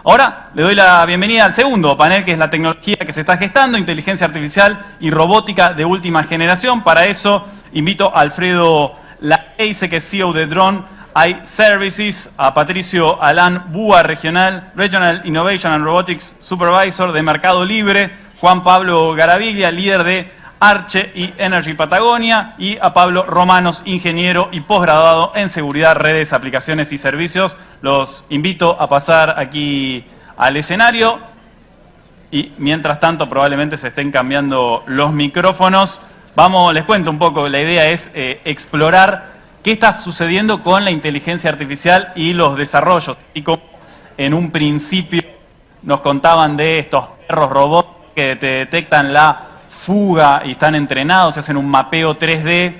Ahora le doy la bienvenida al segundo panel, que es la tecnología que se está gestando, inteligencia artificial y robótica de última generación. Para eso invito a Alfredo Laese, que es CEO de Drone iServices, a Patricio Alán Búa, Regional Innovation and Robotics Supervisor de Mercado Libre, Juan Pablo Garaviglia, líder de Arche y Energy Patagonia, y a Pablo Romanos, ingeniero y posgraduado en seguridad, redes, aplicaciones y servicios. Los invito a pasar aquí al escenario y mientras tanto probablemente se estén cambiando los micrófonos. Les cuento un poco, la idea es explorar qué está sucediendo con la inteligencia artificial y los desarrollos. Y como en un principio nos contaban de estos perros robots que te detectan la fuga y están entrenados, se hacen un mapeo 3D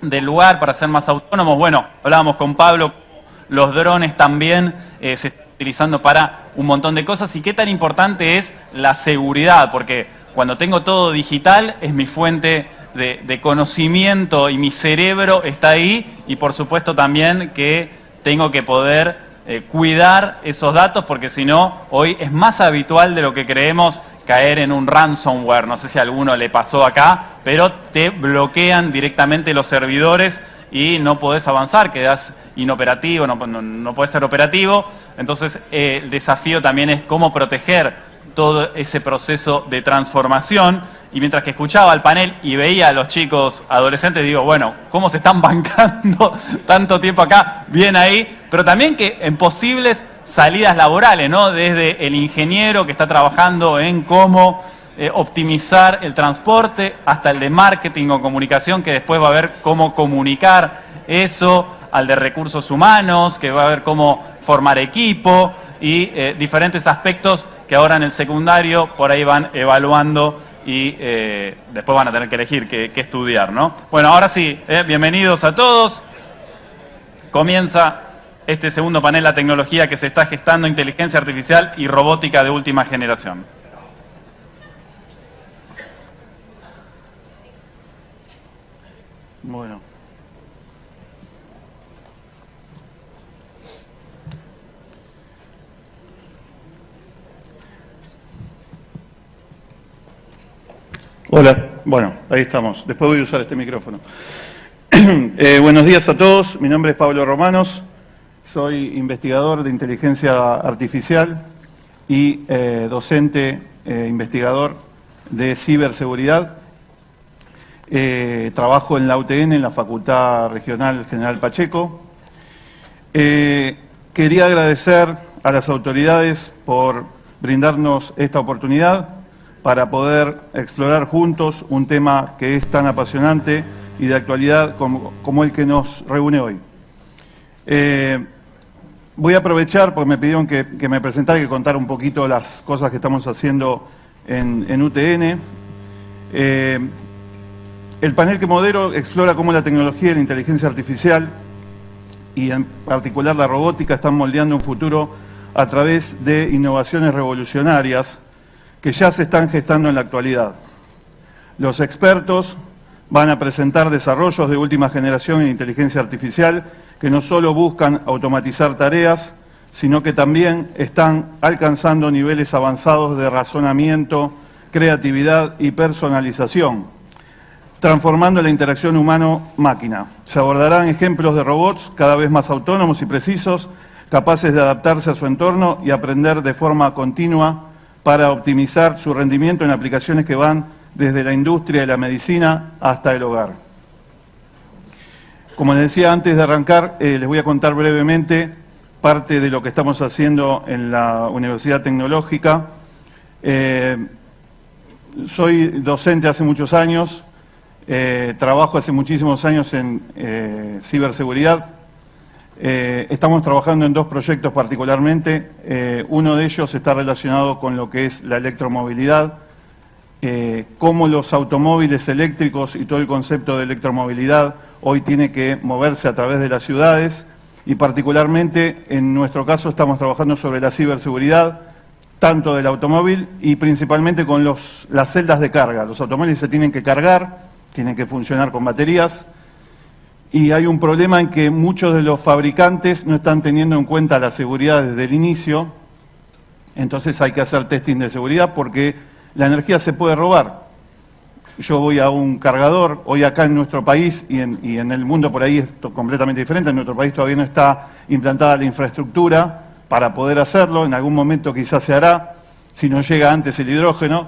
del lugar para ser más autónomos. Bueno, hablábamos con Pablo, los drones también se están utilizando para un montón de cosas. Y qué tan importante es la seguridad, porque cuando tengo todo digital es mi fuente de conocimiento y mi cerebro está ahí, y por supuesto también que tengo que poder cuidar esos datos, porque si no, hoy es más habitual de lo que creemos caer en un ransomware. No sé si a alguno le pasó acá, pero te bloquean directamente los servidores y no podés avanzar, quedás inoperativo, no podés ser operativo. Entonces el desafío también es cómo proteger todo ese proceso de transformación. Y mientras que escuchaba el panel y veía a los chicos adolescentes, digo, bueno, ¿cómo se están bancando tanto tiempo acá? Bien ahí, pero también que en posibles salidas laborales, ¿no? Desde el ingeniero que está trabajando en cómo optimizar el transporte, hasta el de marketing o comunicación, que después va a ver cómo comunicar eso, al de recursos humanos, que va a ver cómo formar equipo y diferentes aspectos que ahora en el secundario por ahí van evaluando y después van a tener que elegir qué estudiar, ¿no? Bueno, ahora sí, bienvenidos a todos. Comienza este segundo panel, la tecnología que se está gestando, inteligencia artificial y robótica de última generación. Bueno. Hola, bueno, ahí estamos. Después voy a usar este micrófono. Buenos días a todos, mi nombre es Pablo Romanos, soy investigador de inteligencia artificial y docente investigador de ciberseguridad. Trabajo en la UTN, en la Facultad Regional General Pacheco. Quería agradecer a las autoridades por brindarnos esta oportunidad para poder explorar juntos un tema que es tan apasionante y de actualidad como el que nos reúne hoy. Voy a aprovechar, porque me pidieron que me presentara y que contara un poquito las cosas que estamos haciendo en UTN. El panel que modero explora cómo la tecnología y la inteligencia artificial, y en particular la robótica, están moldeando un futuro a través de innovaciones revolucionarias que ya se están gestando en la actualidad. Los expertos van a presentar desarrollos de última generación en inteligencia artificial que no solo buscan automatizar tareas, sino que también están alcanzando niveles avanzados de razonamiento, creatividad y personalización, transformando la interacción humano-máquina. Se abordarán ejemplos de robots cada vez más autónomos y precisos, capaces de adaptarse a su entorno y aprender de forma continua para optimizar su rendimiento en aplicaciones que van desde la industria y la medicina hasta el hogar. Como les decía antes de arrancar, les voy a contar brevemente parte de lo que estamos haciendo en la Universidad Tecnológica. Soy docente hace muchos años, trabajo hace muchísimos años en ciberseguridad. Estamos trabajando en dos proyectos particularmente. Uno de ellos está relacionado con lo que es la electromovilidad, cómo los automóviles eléctricos y todo el concepto de electromovilidad hoy tiene que moverse a través de las ciudades, y particularmente en nuestro caso estamos trabajando sobre la ciberseguridad, tanto del automóvil y principalmente con las celdas de carga. Los automóviles se tienen que cargar, tienen que funcionar con baterías, y hay un problema en que muchos de los fabricantes no están teniendo en cuenta la seguridad desde el inicio Entonces hay que hacer testing de seguridad porque la energía se puede robar. Yo voy a un cargador, hoy acá en nuestro país y en el mundo por ahí es completamente diferente, en nuestro país todavía no está implantada la infraestructura para poder hacerlo, en algún momento quizás se hará, si no llega antes el hidrógeno,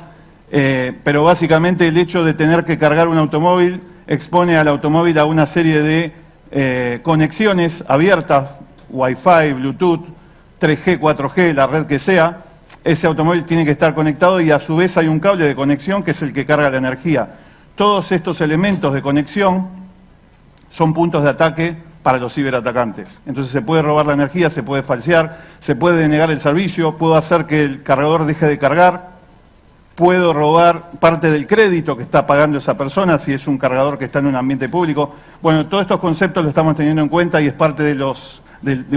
pero básicamente el hecho de tener que cargar un automóvil expone al automóvil a una serie de conexiones abiertas, Wi-Fi, Bluetooth, 3G, 4G, la red que sea. Ese automóvil tiene que estar conectado y a su vez hay un cable de conexión que es el que carga la energía. Todos estos elementos de conexión son puntos de ataque para los ciberatacantes. Entonces se puede robar la energía, se puede falsear, se puede denegar el servicio, puedo hacer que el cargador deje de cargar, puedo robar parte del crédito que está pagando esa persona si es un cargador que está en un ambiente público. Bueno, todos estos conceptos los estamos teniendo en cuenta y es parte de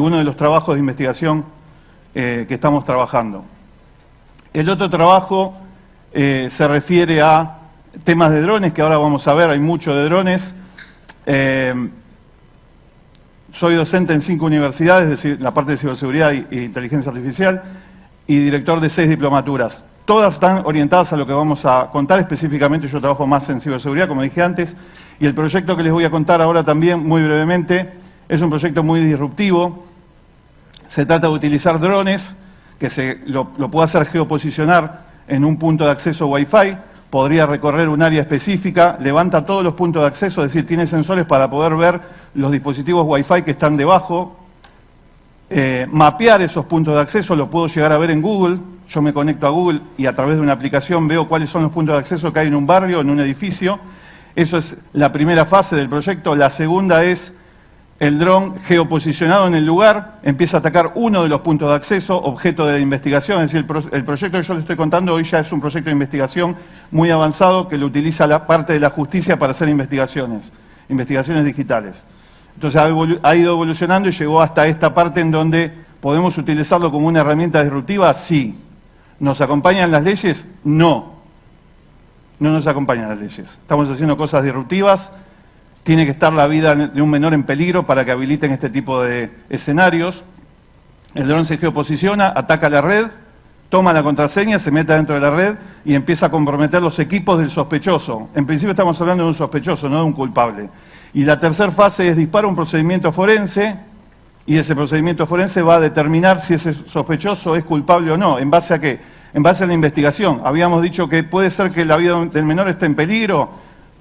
uno de los trabajos de investigación que estamos trabajando. El otro trabajo se refiere a temas de drones, que ahora vamos a ver, hay mucho de drones. Soy docente en 5 universidades, en la parte de ciberseguridad e inteligencia artificial, y director de 6 diplomaturas. Todas están orientadas a lo que vamos a contar específicamente. Yo trabajo más en ciberseguridad, como dije antes, y el proyecto que les voy a contar ahora también, muy brevemente, es un proyecto muy disruptivo. Se trata de utilizar drones, que lo puede hacer geoposicionar en un punto de acceso Wi-Fi, podría recorrer un área específica, levanta todos los puntos de acceso, es decir, tiene sensores para poder ver los dispositivos Wi-Fi que están debajo, mapear esos puntos de acceso, lo puedo llegar a ver en Google. Yo me conecto a Google y a través de una aplicación veo cuáles son los puntos de acceso que hay en un barrio, en un edificio. Eso es la primera fase del proyecto. La segunda es el dron geoposicionado en el lugar, empieza a atacar uno de los puntos de acceso, objeto de la investigación. Es decir, el proyecto que yo les estoy contando hoy ya es un proyecto de investigación muy avanzado que lo utiliza la parte de la justicia para hacer investigaciones digitales. Entonces ha ido evolucionando y llegó hasta esta parte en donde podemos utilizarlo como una herramienta disruptiva. Sí. ¿Nos acompañan las leyes? No. No nos acompañan las leyes. Estamos haciendo cosas disruptivas. Tiene que estar la vida de un menor en peligro para que habiliten este tipo de escenarios. El dron se geoposiciona, ataca la red, toma la contraseña, se mete dentro de la red y empieza a comprometer los equipos del sospechoso. En principio estamos hablando de un sospechoso, no de un culpable. Y la tercera fase es disparar un procedimiento forense y ese procedimiento forense va a determinar si ese sospechoso es culpable o no. ¿En base a qué? En base a la investigación. Habíamos dicho que puede ser que la vida del menor esté en peligro,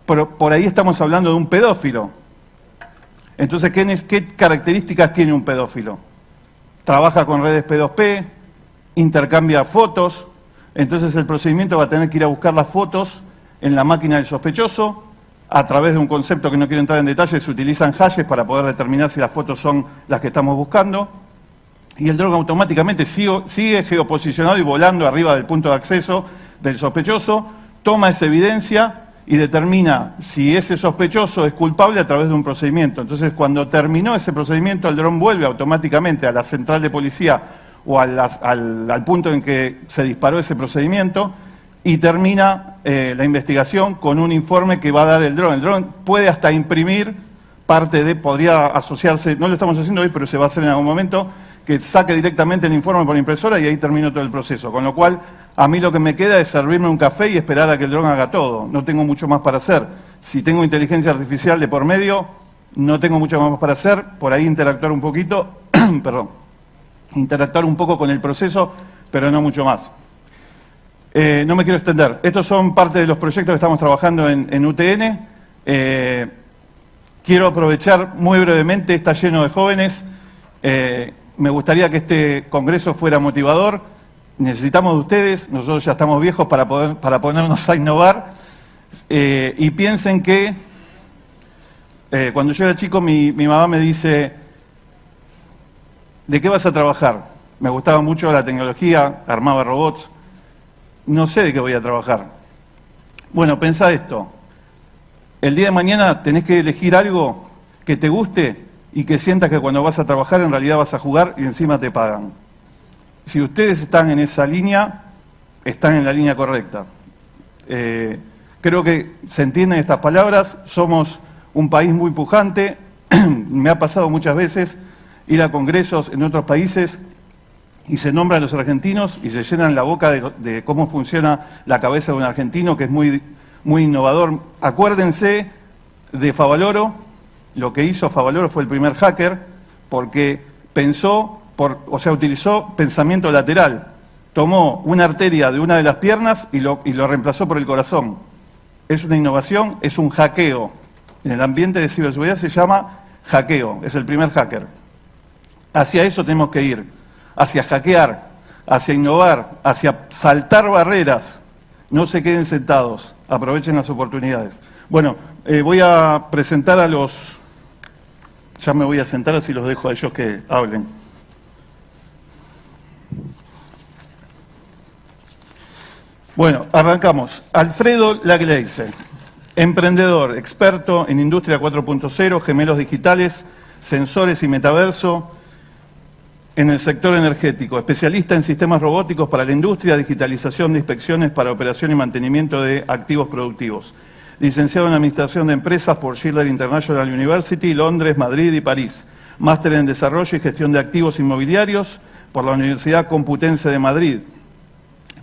pero por ahí estamos hablando de un pedófilo. Entonces, ¿qué características tiene un pedófilo? Trabaja con redes P2P, intercambia fotos, entonces el procedimiento va a tener que ir a buscar las fotos en la máquina del sospechoso, a través de un concepto que no quiero entrar en detalle, se utilizan hashes para poder determinar si las fotos son las que estamos buscando, y el dron automáticamente sigue geoposicionado y volando arriba del punto de acceso del sospechoso, toma esa evidencia y determina si ese sospechoso es culpable a través de un procedimiento. Entonces, cuando terminó ese procedimiento, el dron vuelve automáticamente a la central de policía o al punto en que se disparó ese procedimiento y termina la investigación con un informe que va a dar el dron. El dron puede hasta imprimir podría asociarse, no lo estamos haciendo hoy, pero se va a hacer en algún momento, que saque directamente el informe por impresora y ahí terminó todo el proceso. Con lo cual, a mí lo que me queda es servirme un café y esperar a que el dron haga todo. No tengo mucho más para hacer. Si tengo inteligencia artificial de por medio, no tengo mucho más para hacer. Por ahí interactuar un poquito, perdón, interactuar un poco con el proceso, pero no mucho más. No me quiero extender. Estos son parte de los proyectos que estamos trabajando en UTN. Quiero aprovechar muy brevemente, está lleno de jóvenes. Me gustaría que este congreso fuera motivador. Necesitamos de ustedes, nosotros ya estamos viejos para ponernos a innovar. Y piensen que cuando yo era chico mi mamá me dice, ¿de qué vas a trabajar? Me gustaba mucho la tecnología, armaba robots. No sé de qué voy a trabajar. Bueno, pensá esto. El día de mañana tenés que elegir algo que te guste y que sientas que cuando vas a trabajar en realidad vas a jugar y encima te pagan. Si ustedes están en esa línea, están en la línea correcta. Creo que se entienden estas palabras. Somos un país muy pujante. Me ha pasado muchas veces ir a congresos en otros países y se nombran a los argentinos y se llenan la boca de cómo funciona la cabeza de un argentino, que es muy, muy innovador. Acuérdense de Favaloro. Lo que hizo Favaloro fue el primer hacker, porque utilizó pensamiento lateral. Tomó una arteria de una de las piernas y lo reemplazó por el corazón. Es una innovación, es un hackeo. En el ambiente de ciberseguridad se llama hackeo, es el primer hacker. Hacia eso tenemos que ir, hacia hackear, hacia innovar, hacia saltar barreras. No se queden sentados, aprovechen las oportunidades. Bueno, voy a presentar a los... Ya me voy a sentar, así los dejo a ellos que hablen. Bueno, arrancamos. Alfredo Lagleise, emprendedor, experto en Industria 4.0, gemelos digitales, sensores y metaverso en el sector energético, especialista en sistemas robóticos para la industria, digitalización de inspecciones para operación y mantenimiento de activos productivos. Licenciado en Administración de Empresas por Schiller International University, Londres, Madrid y París. Máster en Desarrollo y Gestión de Activos Inmobiliarios por la Universidad Complutense de Madrid.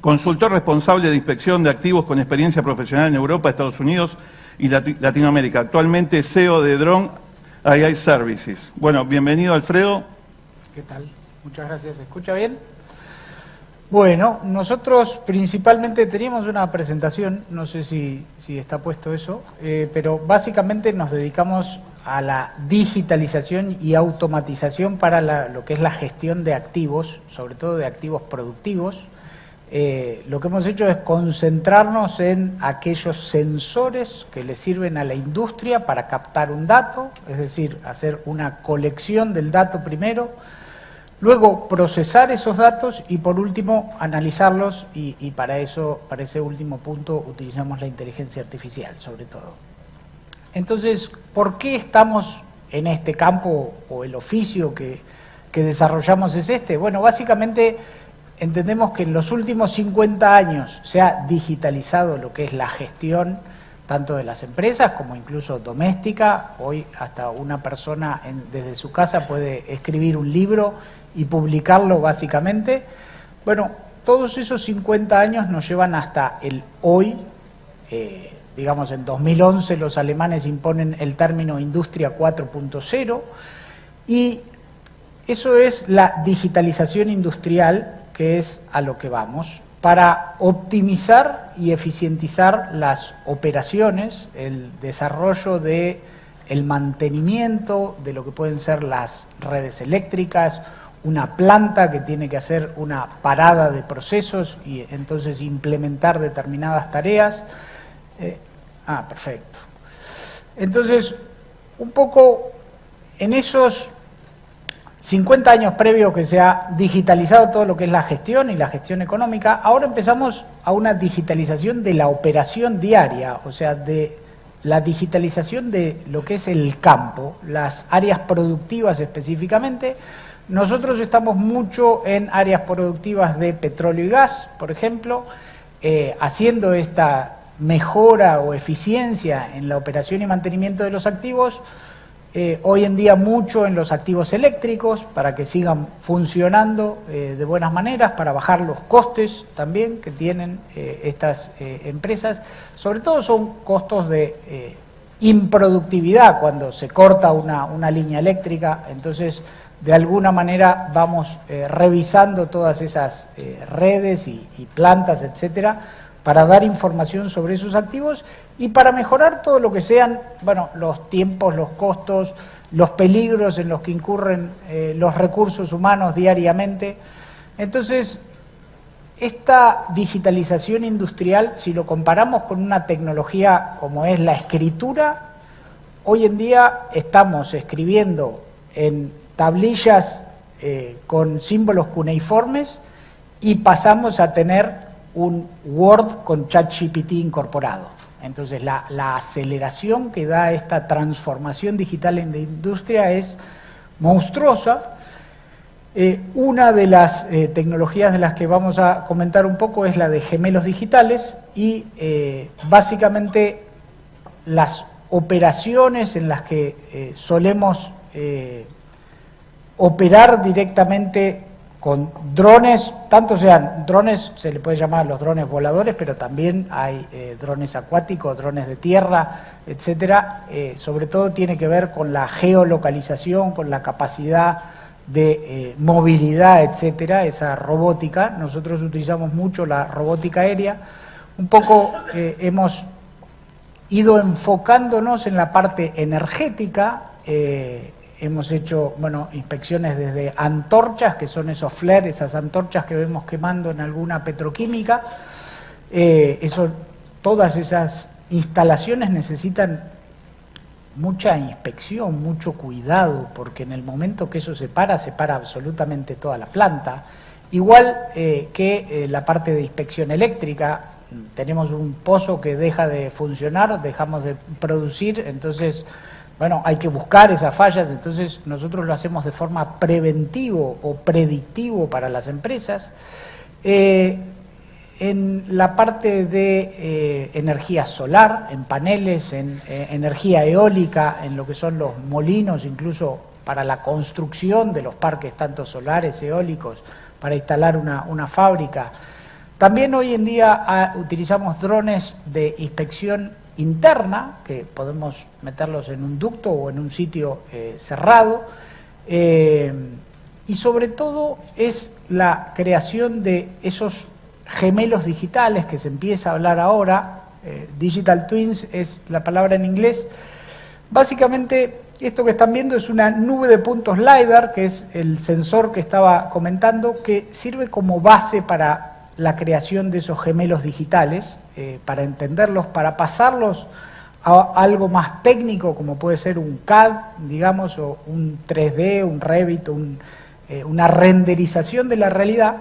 Consultor responsable de inspección de activos con experiencia profesional en Europa, Estados Unidos y Latinoamérica. Actualmente CEO de Drone AI Services. Bueno, bienvenido, Alfredo. ¿Qué tal? Muchas gracias. ¿Se escucha bien? Bueno, nosotros principalmente teníamos una presentación, no sé si está puesto eso, pero básicamente nos dedicamos a la digitalización y automatización para lo que es la gestión de activos, sobre todo de activos productivos. Lo que hemos hecho es concentrarnos en aquellos sensores que le sirven a la industria para captar un dato, es decir, hacer una colección del dato primero, luego procesar esos datos y por último analizarlos y para eso, para ese último punto, utilizamos la inteligencia artificial sobre todo. Entonces, ¿por qué estamos en este campo o el oficio que desarrollamos es este? Bueno, básicamente entendemos que en los últimos 50 años se ha digitalizado lo que es la gestión tanto de las empresas como incluso doméstica. Hoy hasta una persona desde su casa puede escribir un libro y publicarlo básicamente. Bueno, todos esos 50 años nos llevan hasta el hoy. Digamos, en 2011 los alemanes imponen el término Industria 4.0 y eso es la digitalización industrial, que es a lo que vamos, para optimizar y eficientizar las operaciones, el desarrollo de el mantenimiento de lo que pueden ser las redes eléctricas, una planta que tiene que hacer una parada de procesos y entonces implementar determinadas tareas. Perfecto. Entonces, un poco en esos 50 años previos que se ha digitalizado todo lo que es la gestión y la gestión económica, ahora empezamos a una digitalización de la operación diaria, o sea, de la digitalización de lo que es el campo, las áreas productivas específicamente. Nosotros estamos mucho en áreas productivas de petróleo y gas, por ejemplo, haciendo esta mejora o eficiencia en la operación y mantenimiento de los activos. Hoy en día mucho en los activos eléctricos para que sigan funcionando de buenas maneras, para bajar los costes también que tienen estas empresas. Sobre todo son costos de improductividad cuando se corta una línea eléctrica, entonces de alguna manera vamos revisando todas esas redes y plantas, etcétera, para dar información sobre esos activos y para mejorar todo lo que sean, bueno, los tiempos, los costos, los peligros en los que incurren los recursos humanos diariamente. Entonces, esta digitalización industrial, si lo comparamos con una tecnología como es la escritura, hoy en día estamos escribiendo en tablillas con símbolos cuneiformes y pasamos a tener un Word con ChatGPT incorporado. Entonces la aceleración que da esta transformación digital en la industria es monstruosa. Una de las tecnologías de las que vamos a comentar un poco es la de gemelos digitales y básicamente las operaciones en las que solemos operar directamente con drones, tanto sean drones, se le puede llamar los drones voladores, pero también hay drones acuáticos, drones de tierra, etcétera. Sobre todo tiene que ver con la geolocalización, con la capacidad de movilidad, etcétera, esa robótica. Nosotros utilizamos mucho la robótica aérea. Un poco hemos ido enfocándonos en la parte energética. Hemos hecho, bueno, inspecciones desde antorchas, que son esos flares, esas antorchas que vemos quemando en alguna petroquímica. Todas esas instalaciones necesitan mucha inspección, mucho cuidado, porque en el momento que eso se para absolutamente toda la planta. Igual que la parte de inspección eléctrica, tenemos un pozo que deja de funcionar, dejamos de producir, entonces, bueno, hay que buscar esas fallas, entonces nosotros lo hacemos de forma preventivo o predictivo para las empresas. En la parte de energía solar, en paneles, en energía eólica, en lo que son los molinos, incluso para la construcción de los parques, tanto solares, eólicos, para instalar una fábrica. También hoy en día utilizamos drones de inspección interna, que podemos meterlos en un ducto o en un sitio cerrado, y sobre todo es la creación de esos gemelos digitales que se empieza a hablar ahora. Digital Twins es la palabra en inglés. Básicamente esto que están viendo es una nube de puntos LiDAR, que es el sensor que estaba comentando, que sirve como base para la creación de esos gemelos digitales, para entenderlos, para pasarlos a algo más técnico, como puede ser un CAD, digamos, o un 3D, un Revit, una renderización de la realidad.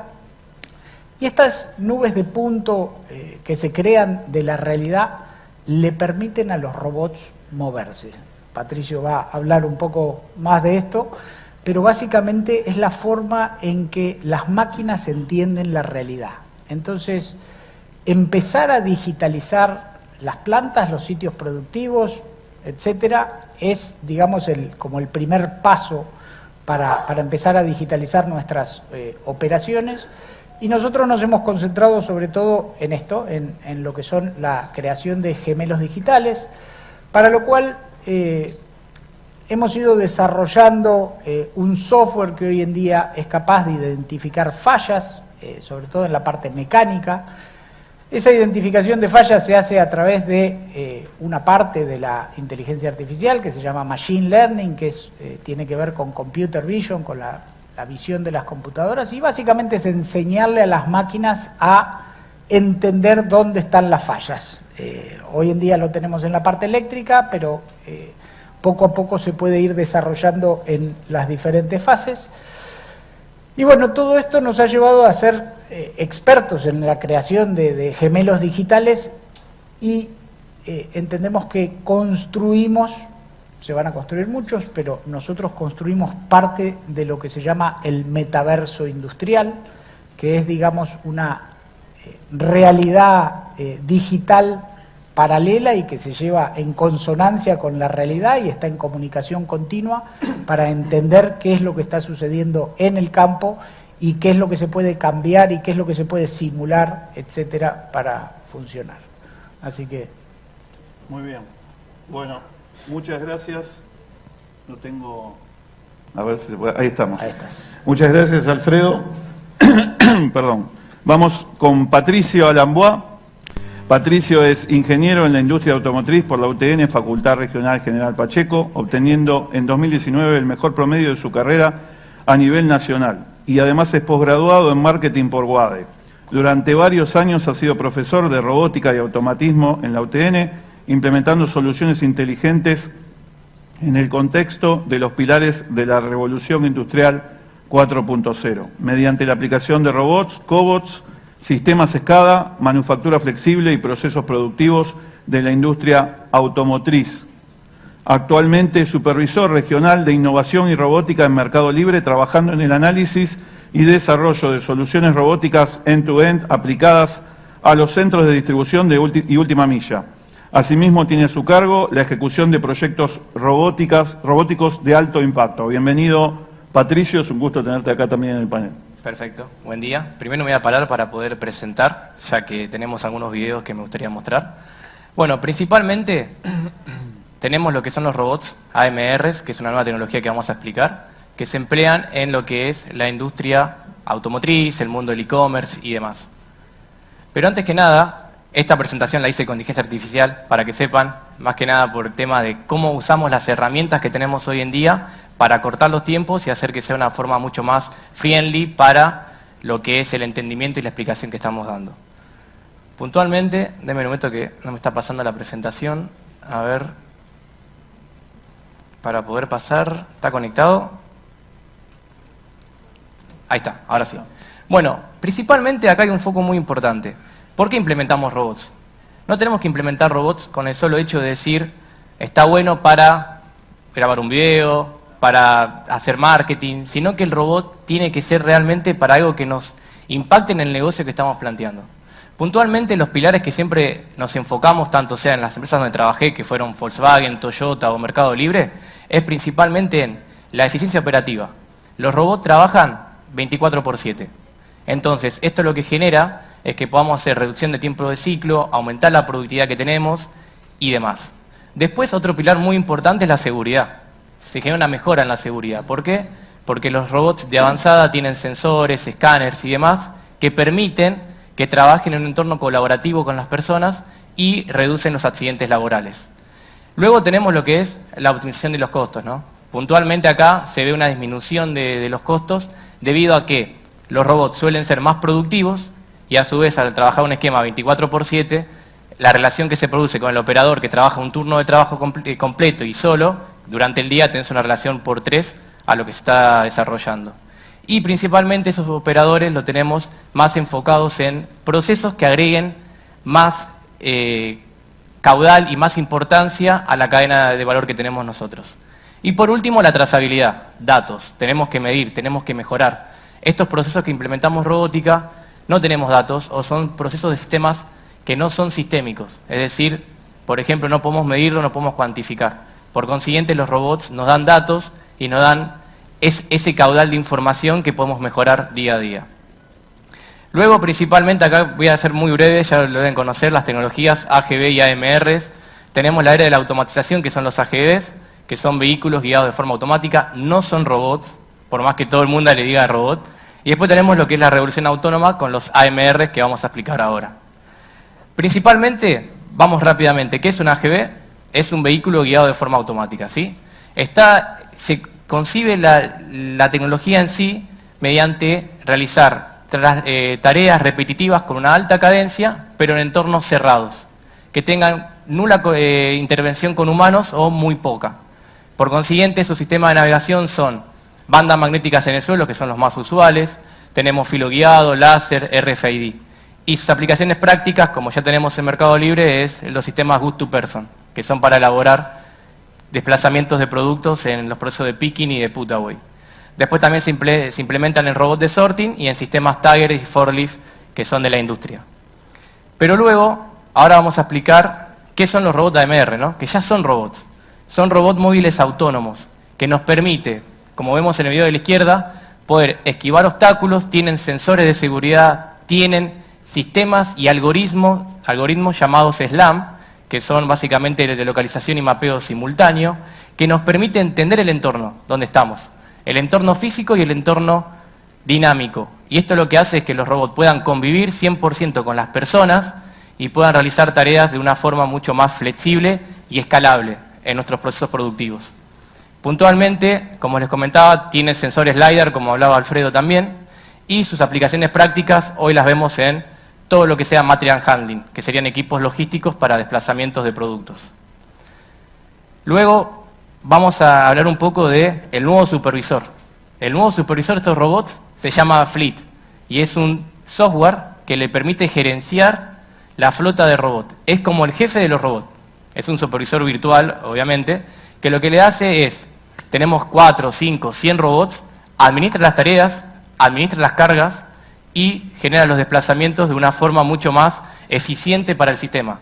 Y estas nubes de punto que se crean de la realidad le permiten a los robots moverse. Patricio va a hablar un poco más de esto, pero básicamente es la forma en que las máquinas entienden la realidad. Entonces, empezar a digitalizar las plantas, los sitios productivos, etcétera, es, digamos, como el primer paso para empezar a digitalizar nuestras operaciones. Y nosotros nos hemos concentrado sobre todo en esto, en lo que son la creación de gemelos digitales, para lo cual hemos ido desarrollando un software que hoy en día es capaz de identificar fallas, sobre todo en la parte mecánica. Esa identificación de fallas se hace a través de una parte de la inteligencia artificial que se llama Machine Learning, que tiene que ver con Computer Vision, con la visión de las computadoras, y básicamente es enseñarle a las máquinas a entender dónde están las fallas. Hoy en día lo tenemos en la parte eléctrica, pero poco a poco se puede ir desarrollando en las diferentes fases. Y bueno, todo esto nos ha llevado a ser expertos en la creación de gemelos digitales, y entendemos que construimos, se van a construir muchos, pero nosotros construimos parte de lo que se llama el metaverso industrial, que es, digamos, una realidad digital paralela y que se lleva en consonancia con la realidad y está en comunicación continua para entender qué es lo que está sucediendo en el campo y qué es lo que se puede cambiar y qué es lo que se puede simular, etcétera, para funcionar. Así que... Muy bien. Bueno, muchas gracias. No tengo... A ver si se puede... Ahí estamos. Ahí estás. Muchas gracias, Alfredo. Perdón. Vamos con Patricio Alambois. Patricio es ingeniero en la industria automotriz por la UTN, Facultad Regional General Pacheco, obteniendo en 2019 el mejor promedio de su carrera a nivel nacional. Y además es posgraduado en marketing por UADE. Durante varios años ha sido profesor de robótica y automatismo en la UTN, implementando soluciones inteligentes en el contexto de los pilares de la revolución industrial 4.0, mediante la aplicación de robots, cobots, sistemas SCADA, manufactura flexible y procesos productivos de la industria automotriz. Actualmente es supervisor regional de innovación y robótica en Mercado Libre, trabajando en el análisis y desarrollo de soluciones robóticas end-to-end aplicadas a los centros de distribución y última milla. Asimismo, tiene a su cargo la ejecución de proyectos robóticos de alto impacto. Bienvenido, Patricio, es un gusto tenerte acá también en el panel. Perfecto, buen día. Primero me voy a parar para poder presentar, ya que tenemos algunos videos que me gustaría mostrar. Bueno, principalmente tenemos lo que son los robots AMRs, que es una nueva tecnología que vamos a explicar, que se emplean en lo que es la industria automotriz, el mundo del e-commerce y demás. Pero antes que nada, esta presentación la hice con inteligencia artificial para que sepan, más que nada por el tema de cómo usamos las herramientas que tenemos hoy en día para cortar los tiempos y hacer que sea una forma mucho más friendly para lo que es el entendimiento y la explicación que estamos dando. Puntualmente, denme un momento que no me está pasando la presentación. A ver, para poder pasar, ¿está conectado? Ahí está, ahora sí. Bueno, principalmente acá hay un foco muy importante. ¿Por qué implementamos robots? No tenemos que implementar robots con el solo hecho de decir, está bueno para grabar un video, para hacer marketing, sino que el robot tiene que ser realmente para algo que nos impacte en el negocio que estamos planteando. Puntualmente, los pilares que siempre nos enfocamos, tanto sea en las empresas donde trabajé, que fueron Volkswagen, Toyota o Mercado Libre, es principalmente en la eficiencia operativa. Los robots trabajan 24/7. Entonces, esto lo que genera es que podamos hacer reducción de tiempo de ciclo, aumentar la productividad que tenemos y demás. Después, otro pilar muy importante es la seguridad. Se genera una mejora en la seguridad. ¿Por qué? Porque los robots de avanzada tienen sensores, escáneres y demás que permiten que trabajen en un entorno colaborativo con las personas y reducen los accidentes laborales. Luego tenemos lo que es la optimización de los costos, ¿no? Puntualmente acá se ve una disminución de los costos debido a que los robots suelen ser más productivos y a su vez al trabajar un esquema 24/7, la relación que se produce con el operador que trabaja un turno de trabajo completo y solo, durante el día tenés una relación por 3 a lo que se está desarrollando. Y principalmente esos operadores lo tenemos más enfocados en procesos que agreguen más caudal y más importancia a la cadena de valor que tenemos nosotros. Y por último, la trazabilidad, datos. Tenemos que medir, tenemos que mejorar. Estos procesos que implementamos robótica no tenemos datos o son procesos de sistemas que no son sistémicos. Es decir, por ejemplo, no podemos medirlo, no podemos cuantificar. Por consiguiente, los robots nos dan datos y nos dan ese caudal de información que podemos mejorar día a día. Luego, principalmente, acá voy a ser muy breve, ya lo deben conocer, las tecnologías AGV y AMRs. Tenemos la era de la automatización, que son los AGVs, que son vehículos guiados de forma automática, no son robots, por más que todo el mundo le diga robot. Y después tenemos lo que es la revolución autónoma con los AMRs que vamos a explicar ahora. Principalmente, vamos rápidamente, ¿qué es un AGV? Es un vehículo guiado de forma automática, ¿sí? Se concibe la tecnología en sí mediante realizar tareas repetitivas con una alta cadencia, pero en entornos cerrados, que tengan nula intervención con humanos o muy poca. Por consiguiente, sus sistemas de navegación son bandas magnéticas en el suelo, que son los más usuales, tenemos filo guiado, láser, RFID. Y sus aplicaciones prácticas, como ya tenemos en Mercado Libre, es los sistemas Good to Person, que son para elaborar desplazamientos de productos en los procesos de picking y de put away. Después también se implementan en robots de sorting y en sistemas Tiger y forklift, que son de la industria. Pero luego, ahora vamos a explicar qué son los robots AMR, ¿no? Que ya son robots. Son robots móviles autónomos, que nos permite, como vemos en el video de la izquierda, poder esquivar obstáculos, tienen sensores de seguridad, tienen sistemas y algoritmos llamados SLAM, que son básicamente de localización y mapeo simultáneo, que nos permite entender el entorno donde estamos, el entorno físico y el entorno dinámico. Y esto lo que hace es que los robots puedan convivir 100% con las personas y puedan realizar tareas de una forma mucho más flexible y escalable en nuestros procesos productivos. Puntualmente, como les comentaba, tiene sensores LiDAR, como hablaba Alfredo también, y sus aplicaciones prácticas hoy las vemos en todo lo que sea material handling, que serían equipos logísticos para desplazamientos de productos. Luego vamos a hablar un poco del nuevo supervisor. El nuevo supervisor de estos robots se llama Fleet y es un software que le permite gerenciar la flota de robots. Es como el jefe de los robots. Es un supervisor virtual, obviamente, que lo que le hace es, tenemos 4, 5, 100 robots, administra las tareas, administra las cargas y genera los desplazamientos de una forma mucho más eficiente para el sistema.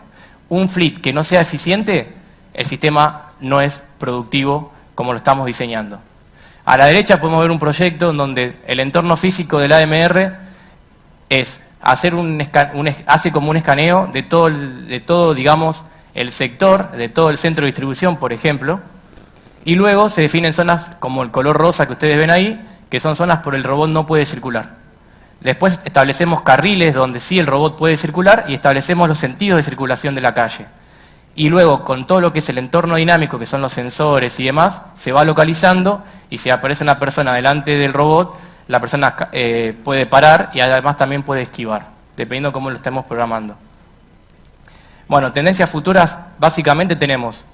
Un fleet que no sea eficiente, el sistema no es productivo como lo estamos diseñando. A la derecha podemos ver un proyecto en donde el entorno físico del AMR es hacer hace como un escaneo de todo, digamos, el sector, de todo el centro de distribución, por ejemplo, y luego se definen zonas como el color rosa que ustedes ven ahí, que son zonas por el robot no puede circular. Después establecemos carriles donde sí el robot puede circular y establecemos los sentidos de circulación de la calle. Y luego, con todo lo que es el entorno dinámico, que son los sensores y demás, se va localizando y si aparece una persona delante del robot, la persona puede parar y además también puede esquivar, dependiendo de cómo lo estemos programando. Bueno, tendencias futuras, básicamente tenemos,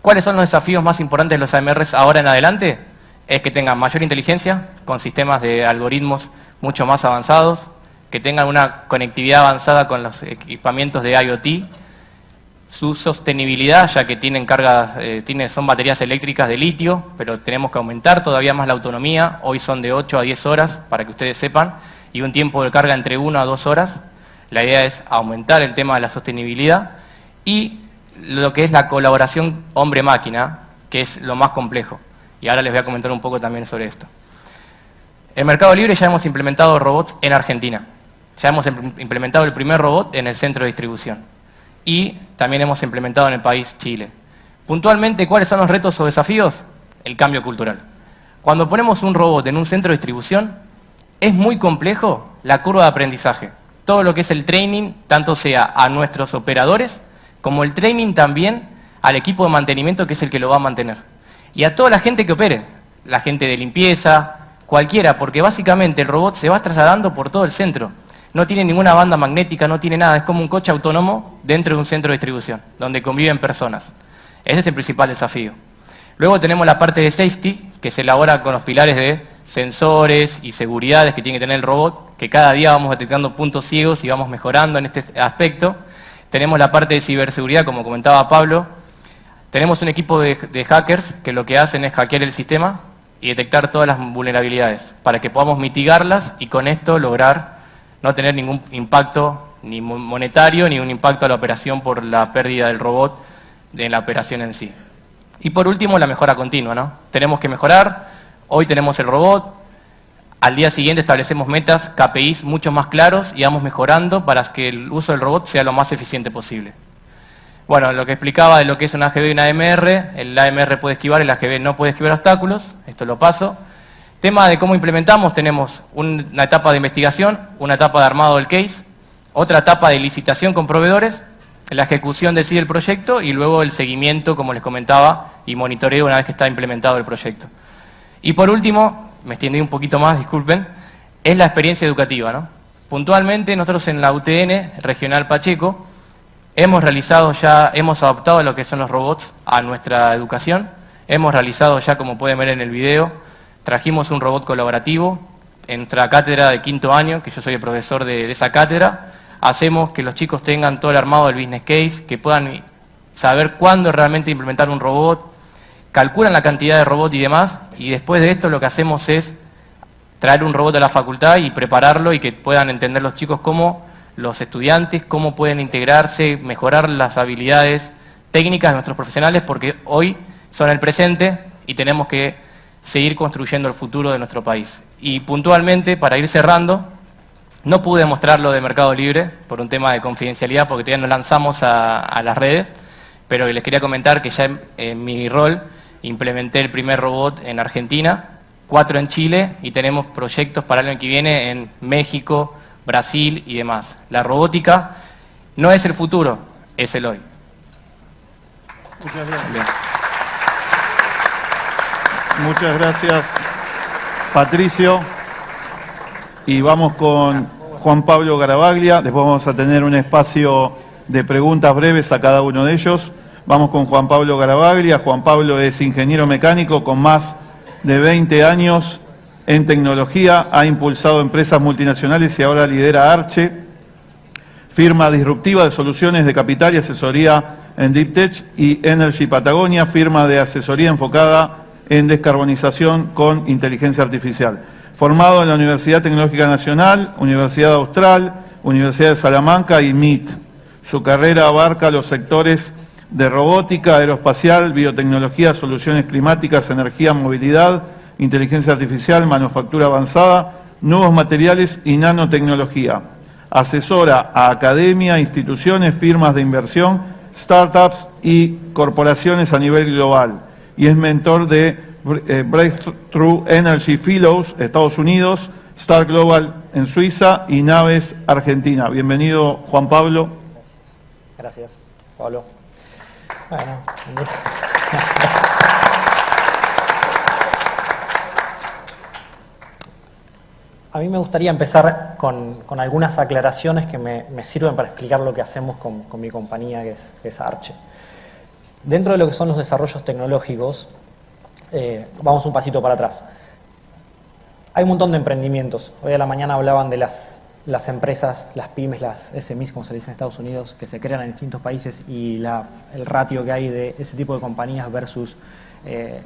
¿cuáles son los desafíos más importantes de los AMRs ahora en adelante? Es que tengan mayor inteligencia, con sistemas de algoritmos mucho más avanzados, que tengan una conectividad avanzada con los equipamientos de IoT, su sostenibilidad, ya que tienen son baterías eléctricas de litio, pero tenemos que aumentar todavía más la autonomía. Hoy son de 8 a 10 horas, para que ustedes sepan, y un tiempo de carga entre 1 a 2 horas. La idea es aumentar el tema de la sostenibilidad y lo que es la colaboración hombre-máquina, que es lo más complejo. Y ahora les voy a comentar un poco también sobre esto. En Mercado Libre ya hemos implementado robots en Argentina. Ya hemos implementado el primer robot en el centro de distribución. Y también hemos implementado en el país Chile. Puntualmente, ¿cuáles son los retos o desafíos? El cambio cultural. Cuando ponemos un robot en un centro de distribución, es muy complejo la curva de aprendizaje. Todo lo que es el training, tanto sea a nuestros operadores, como el training también al equipo de mantenimiento, que es el que lo va a mantener. Y a toda la gente que opere, la gente de limpieza, cualquiera, porque básicamente el robot se va trasladando por todo el centro. No tiene ninguna banda magnética, no tiene nada, es como un coche autónomo dentro de un centro de distribución, donde conviven personas. Ese es el principal desafío. Luego tenemos la parte de safety, que se elabora con los pilares de sensores y seguridades que tiene que tener el robot, que cada día vamos detectando puntos ciegos y vamos mejorando en este aspecto. Tenemos la parte de ciberseguridad, como comentaba Pablo. Tenemos un equipo de hackers que lo que hacen es hackear el sistema y detectar todas las vulnerabilidades, para que podamos mitigarlas y con esto lograr no tener ningún impacto ni monetario ni un impacto a la operación por la pérdida del robot en la operación en sí. Y por último, la mejora continua, ¿no? Tenemos que mejorar, hoy tenemos el robot, al día siguiente establecemos metas, KPIs mucho más claros y vamos mejorando para que el uso del robot sea lo más eficiente posible. Bueno, lo que explicaba de lo que es un AGV y un AMR, el AMR puede esquivar, el AGV no puede esquivar obstáculos, esto lo paso. Tema de cómo implementamos, tenemos una etapa de investigación, una etapa de armado del case, otra etapa de licitación con proveedores, la ejecución de sí del proyecto y luego el seguimiento, como les comentaba, y monitoreo una vez que está implementado el proyecto. Y por último, me extendí un poquito más, disculpen, es la experiencia educativa, ¿no? Puntualmente, nosotros en la UTN Regional Pacheco hemos adaptado lo que son los robots a nuestra educación, hemos realizado ya, como pueden ver en el video, trajimos un robot colaborativo en nuestra cátedra de 5º año, que yo soy el profesor de esa cátedra. Hacemos que los chicos tengan todo el armado del business case, que puedan saber cuándo realmente implementar un robot, calculan la cantidad de robot y demás, y después de esto lo que hacemos es traer un robot a la facultad y prepararlo y que puedan entender los chicos cómo los estudiantes, cómo pueden integrarse, mejorar las habilidades técnicas de nuestros profesionales, porque hoy son el presente y tenemos que seguir construyendo el futuro de nuestro país. Y puntualmente, para ir cerrando, no pude mostrarlo de Mercado Libre por un tema de confidencialidad, porque todavía no lanzamos a las redes, pero les quería comentar que ya en mi rol implementé el primer robot en Argentina, 4 en Chile, y tenemos proyectos para el año que viene en México, Brasil y demás. La robótica no es el futuro, es el hoy. Muchas gracias. Bien. Muchas gracias, Patricio. Y vamos con Juan Pablo Garavaglia. Después vamos a tener un espacio de preguntas breves a cada uno de ellos. Vamos con Juan Pablo Garavaglia. Juan Pablo es ingeniero mecánico con más de 20 años en tecnología. Ha impulsado empresas multinacionales y ahora lidera Arche, firma disruptiva de soluciones de capital y asesoría en Deep Tech, y Energy Patagonia, firma de asesoría enfocada en descarbonización con inteligencia artificial. Formado en la Universidad Tecnológica Nacional, Universidad Austral, Universidad de Salamanca y MIT. Su carrera abarca los sectores de robótica, aeroespacial, biotecnología, soluciones climáticas, energía, movilidad, inteligencia artificial, manufactura avanzada, nuevos materiales y nanotecnología. Asesora a academia, instituciones, firmas de inversión, startups y corporaciones a nivel global. Y es mentor de Breakthrough Energy Fellows, Estados Unidos, Star Global en Suiza y Naves Argentina. Bienvenido, Juan Pablo. Gracias, Pablo. Bueno, a mí me gustaría empezar con algunas aclaraciones que me sirven para explicar lo que hacemos con mi compañía, que es Arche. Dentro de lo que son los desarrollos tecnológicos, vamos un pasito para atrás. Hay un montón de emprendimientos. Hoy a la mañana hablaban de las empresas, las pymes, las SMEs, como se dice en Estados Unidos, que se crean en distintos países y el ratio que hay de ese tipo de compañías versus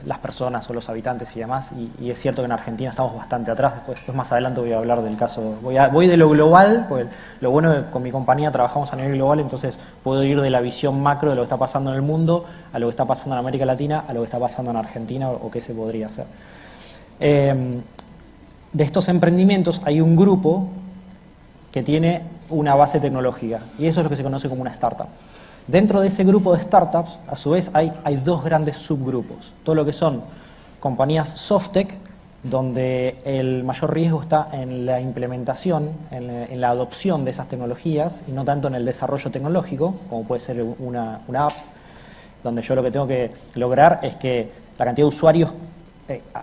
las personas o los habitantes y demás. Y es cierto que en Argentina estamos bastante atrás. Después más adelante voy a hablar del caso. Voy de lo global, porque lo bueno es que con mi compañía trabajamos a nivel global, entonces puedo ir de la visión macro de lo que está pasando en el mundo a lo que está pasando en América Latina, a lo que está pasando en Argentina o qué se podría hacer. De estos emprendimientos hay un grupo que tiene una base tecnológica y eso es lo que se conoce como una startup. Dentro de ese grupo de startups, a su vez, hay dos grandes subgrupos. Todo lo que son compañías soft-tech, donde el mayor riesgo está en la implementación, en la adopción de esas tecnologías y no tanto en el desarrollo tecnológico, como puede ser una app, donde yo lo que tengo que lograr es que la cantidad de usuarios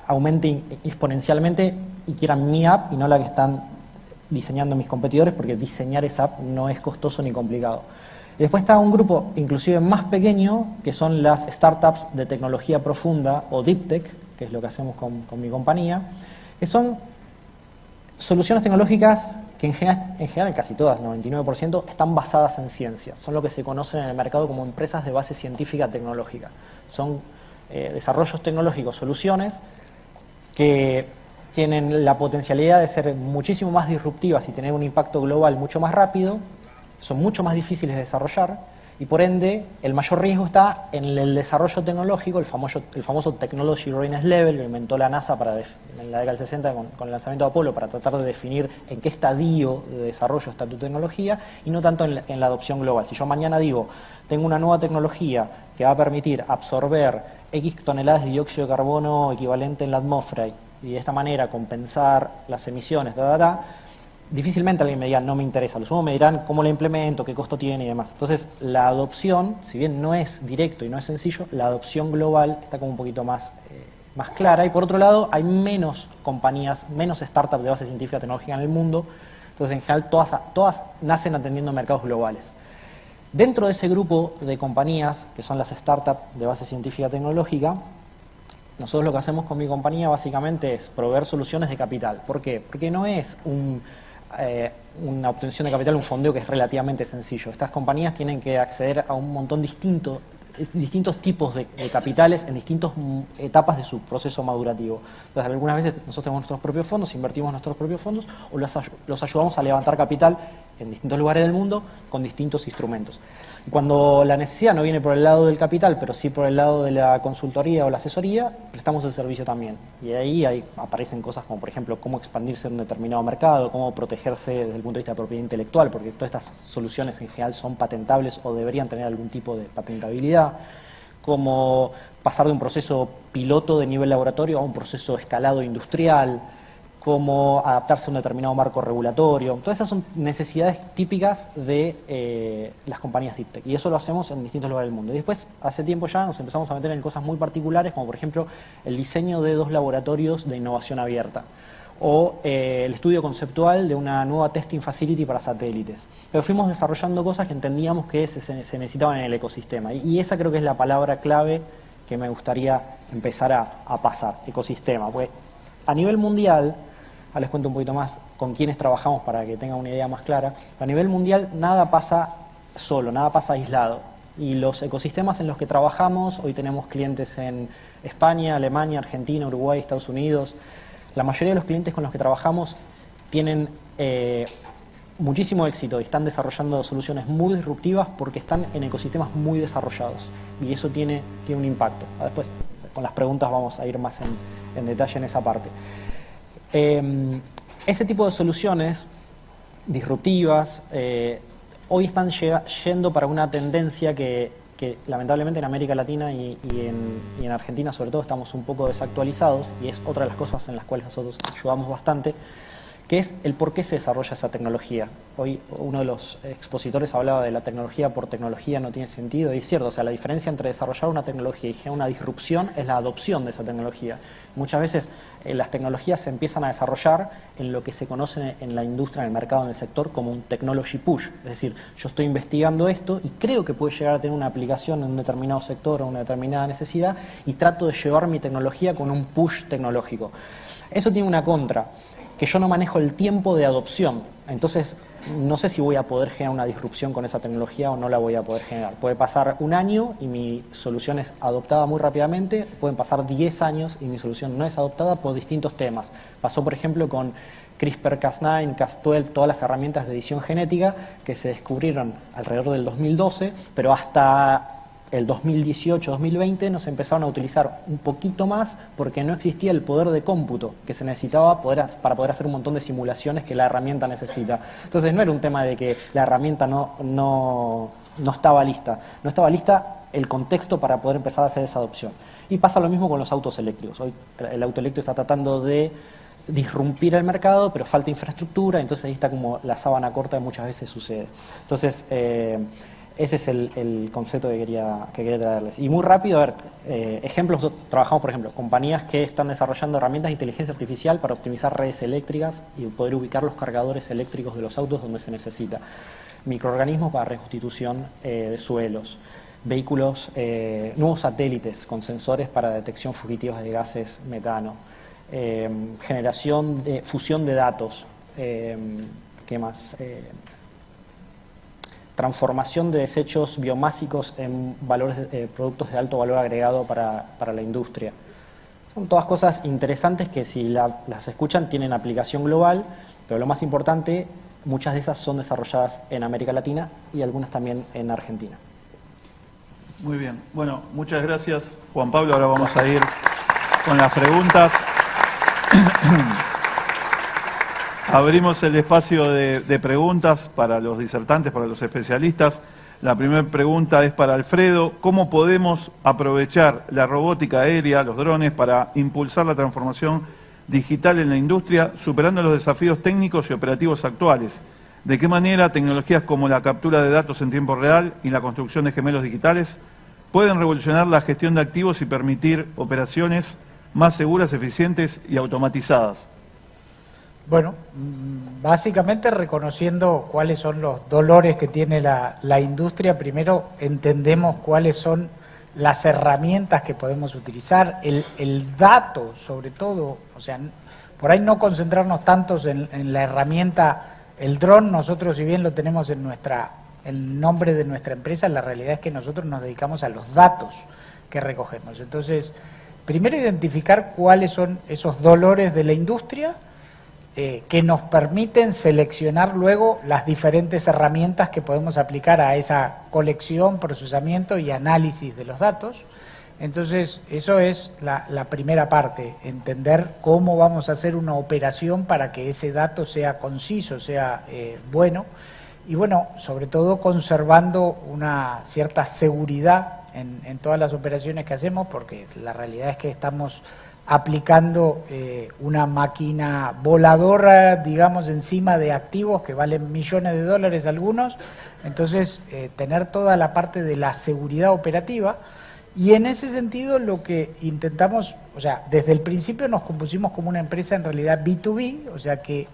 aumente exponencialmente y quieran mi app y no la que están diseñando mis competidores, porque diseñar esa app no es costoso ni complicado. Y después está un grupo inclusive más pequeño, que son las startups de tecnología profunda o deep tech, que es lo que hacemos con mi compañía, que son soluciones tecnológicas que en general casi todas, 99%, están basadas en ciencia. Son lo que se conocen en el mercado como empresas de base científica tecnológica. Son desarrollos tecnológicos, soluciones que tienen la potencialidad de ser muchísimo más disruptivas y tener un impacto global mucho más rápido, son mucho más difíciles de desarrollar y por ende el mayor riesgo está en el desarrollo tecnológico, el famoso Technology Readiness Level que inventó la NASA en la década del 60 con el lanzamiento de Apolo para tratar de definir en qué estadio de desarrollo está tu tecnología y no tanto en la adopción global. Si yo mañana digo, tengo una nueva tecnología que va a permitir absorber X toneladas de dióxido de carbono equivalente en la atmósfera y de esta manera compensar las emisiones, difícilmente alguien me diga, no me interesa. Lo sumo me dirán cómo la implemento, qué costo tiene y demás. Entonces, la adopción, si bien no es directo y no es sencillo, la adopción global está como un poquito más clara. Y por otro lado, hay menos compañías, menos startups de base científica tecnológica en el mundo. Entonces, en general, todas nacen atendiendo mercados globales. Dentro de ese grupo de compañías, que son las startups de base científica tecnológica, nosotros lo que hacemos con mi compañía básicamente es proveer soluciones de capital. ¿Por qué? Porque no es una obtención de capital, un fondeo que es relativamente sencillo. Estas compañías tienen que acceder a un montón distintos tipos de capitales en distintas etapas de su proceso madurativo. Entonces, algunas veces nosotros tenemos nuestros propios fondos, invertimos nuestros propios fondos o los ayudamos a levantar capital en distintos lugares del mundo con distintos instrumentos. Y cuando la necesidad no viene por el lado del capital, pero sí por el lado de la consultoría o la asesoría, prestamos el servicio también. Y ahí aparecen cosas como, por ejemplo, cómo expandirse en un determinado mercado, cómo protegerse desde el punto de vista de propiedad intelectual, porque todas estas soluciones en general son patentables o deberían tener algún tipo de patentabilidad, cómo pasar de un proceso piloto de nivel laboratorio a un proceso escalado industrial, cómo adaptarse a un determinado marco regulatorio. Todas esas son necesidades típicas de las compañías Deep Tech y eso lo hacemos en distintos lugares del mundo. Y después, hace tiempo ya nos empezamos a meter en cosas muy particulares, como por ejemplo el diseño de 2 laboratorios de innovación abierta o el estudio conceptual de una nueva testing facility para satélites. Pero fuimos desarrollando cosas que entendíamos que se necesitaban en el ecosistema y esa creo que es la palabra clave que me gustaría empezar a pasar, ecosistema. Pues a nivel mundial, les cuento un poquito más con quiénes trabajamos para que tengan una idea más clara. A nivel mundial nada pasa solo, nada pasa aislado. Y los ecosistemas en los que trabajamos, hoy tenemos clientes en España, Alemania, Argentina, Uruguay, Estados Unidos. La mayoría de los clientes con los que trabajamos tienen muchísimo éxito y están desarrollando soluciones muy disruptivas porque están en ecosistemas muy desarrollados. Y eso tiene un impacto. Después con las preguntas vamos a ir más en detalle en esa parte. Ese tipo de soluciones disruptivas hoy están yendo para una tendencia que lamentablemente en América Latina y en Argentina sobre todo estamos un poco desactualizados, y es otra de las cosas en las cuales nosotros ayudamos bastante, que es el por qué se desarrolla esa tecnología. Hoy uno de los expositores hablaba de la tecnología por tecnología no tiene sentido, y es cierto, o sea, la diferencia entre desarrollar una tecnología y generar una disrupción es la adopción de esa tecnología. Muchas veces las tecnologías se empiezan a desarrollar en lo que se conoce en la industria, en el mercado, en el sector, como un technology push. Es decir, yo estoy investigando esto y creo que puede llegar a tener una aplicación en un determinado sector o una determinada necesidad, y trato de llevar mi tecnología con un push tecnológico. Eso tiene una contra, que yo no manejo el tiempo de adopción. Entonces, no sé si voy a poder generar una disrupción con esa tecnología o no la voy a poder generar. Puede pasar un año y mi solución es adoptada muy rápidamente, pueden pasar 10 años y mi solución no es adoptada por distintos temas. Pasó, por ejemplo, con CRISPR-Cas9, Cas12, todas las herramientas de edición genética que se descubrieron alrededor del 2012, pero hasta el 2018-2020 nos empezaron a utilizar un poquito más porque no existía el poder de cómputo que se necesitaba para poder hacer un montón de simulaciones que la herramienta necesita. Entonces no era un tema de que la herramienta no estaba lista, no estaba lista el contexto para poder empezar a hacer esa adopción. Y pasa lo mismo con los autos eléctricos. Hoy el auto eléctrico está tratando de disrumpir el mercado, pero falta infraestructura, entonces ahí está como la sábana corta que muchas veces sucede. Entonces, ese es el concepto que quería traerles. Y muy rápido, a ver, ejemplos, nosotros trabajamos, por ejemplo, compañías que están desarrollando herramientas de inteligencia artificial para optimizar redes eléctricas y poder ubicar los cargadores eléctricos de los autos donde se necesita. Microorganismos para reconstitución de suelos. Vehículos, nuevos satélites con sensores para detección fugitiva de gases metano. Generación de fusión de datos. ¿Qué más? Transformación de desechos biomásicos en productos de alto valor agregado para la industria. Son todas cosas interesantes que si las escuchan tienen aplicación global, pero lo más importante, muchas de esas son desarrolladas en América Latina y algunas también en Argentina. Muy bien. Bueno, muchas gracias, Juan Pablo. Ahora vamos a ir con las preguntas. Abrimos el espacio de preguntas para los disertantes, para los especialistas. La primera pregunta es para Alfredo. ¿Cómo podemos aprovechar la robótica aérea, los drones, para impulsar la transformación digital en la industria, superando los desafíos técnicos y operativos actuales? ¿De qué manera tecnologías como la captura de datos en tiempo real y la construcción de gemelos digitales pueden revolucionar la gestión de activos y permitir operaciones más seguras, eficientes y automatizadas? Bueno, básicamente reconociendo cuáles son los dolores que tiene la industria, primero entendemos cuáles son las herramientas que podemos utilizar, el dato sobre todo, o sea, por ahí no concentrarnos tantos en la herramienta, el dron. Nosotros, si bien lo tenemos en el nombre de nuestra empresa, la realidad es que nosotros nos dedicamos a los datos que recogemos. Entonces, primero identificar cuáles son esos dolores de la industria, que nos permiten seleccionar luego las diferentes herramientas que podemos aplicar a esa colección, procesamiento y análisis de los datos. Entonces, eso es la primera parte, entender cómo vamos a hacer una operación para que ese dato sea conciso, sea bueno, y bueno, sobre todo conservando una cierta seguridad en todas las operaciones que hacemos, porque la realidad es que estamos aplicando una máquina voladora, digamos, encima de activos que valen millones de dólares algunos. Entonces, tener toda la parte de la seguridad operativa, y en ese sentido lo que intentamos, o sea, desde el principio nos compusimos como una empresa en realidad B2B, o sea que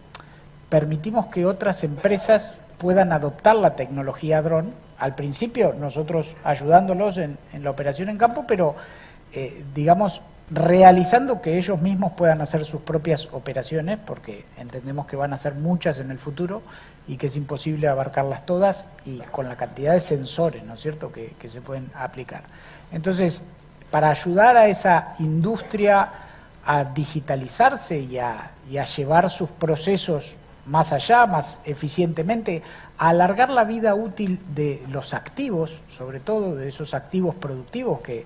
permitimos que otras empresas puedan adoptar la tecnología dron. Al principio nosotros ayudándolos en la operación en campo, pero digamos, realizando que ellos mismos puedan hacer sus propias operaciones, porque entendemos que van a ser muchas en el futuro y que es imposible abarcarlas todas, y con la cantidad de sensores, ¿no es cierto?, que se pueden aplicar. Entonces, para ayudar a esa industria a digitalizarse y a llevar sus procesos más allá, más eficientemente, a alargar la vida útil de los activos, sobre todo de esos activos productivos que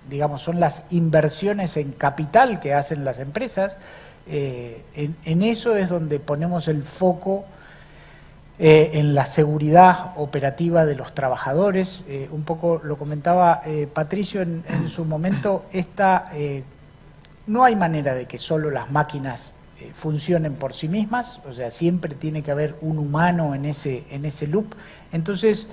digamos, son las inversiones en capital que hacen las empresas. En eso es donde ponemos el foco, en la seguridad operativa de los trabajadores. Un poco lo comentaba Patricio en su momento, no hay manera de que solo las máquinas funcionen por sí mismas, o sea, siempre tiene que haber un humano en ese loop. Entonces,